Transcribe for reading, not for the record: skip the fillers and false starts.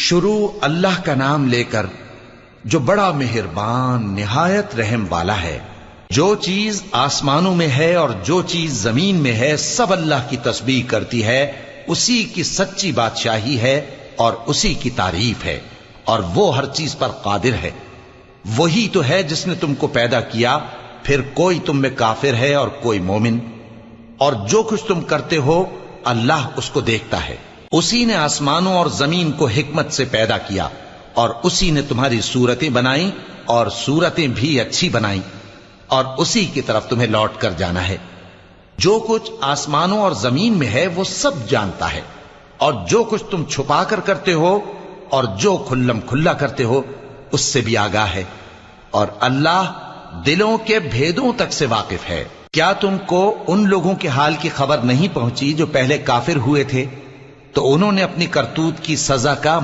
شروع اللہ کا نام لے کر جو بڑا مہربان نہایت رحم والا ہے۔ جو چیز آسمانوں میں ہے اور جو چیز زمین میں ہے سب اللہ کی تسبیح کرتی ہے، اسی کی سچی بادشاہی ہے اور اسی کی تعریف ہے، اور وہ ہر چیز پر قادر ہے۔ وہی تو ہے جس نے تم کو پیدا کیا، پھر کوئی تم میں کافر ہے اور کوئی مومن، اور جو کچھ تم کرتے ہو اللہ اس کو دیکھتا ہے۔ اسی نے آسمانوں اور زمین کو حکمت سے پیدا کیا، اور اسی نے تمہاری صورتیں بنائیں اور صورتیں بھی اچھی بنائیں، اور اسی کی طرف تمہیں لوٹ کر جانا ہے۔ جو کچھ آسمانوں اور زمین میں ہے وہ سب جانتا ہے، اور جو کچھ تم چھپا کر کرتے ہو اور جو کھلم کھلا کرتے ہو اس سے بھی آگاہ ہے، اور اللہ دلوں کے بھیدوں تک سے واقف ہے۔ کیا تم کو ان لوگوں کے حال کی خبر نہیں پہنچی جو پہلے کافر ہوئے تھے؟ تو انہوں نے اپنی کرتوت کی سزا کا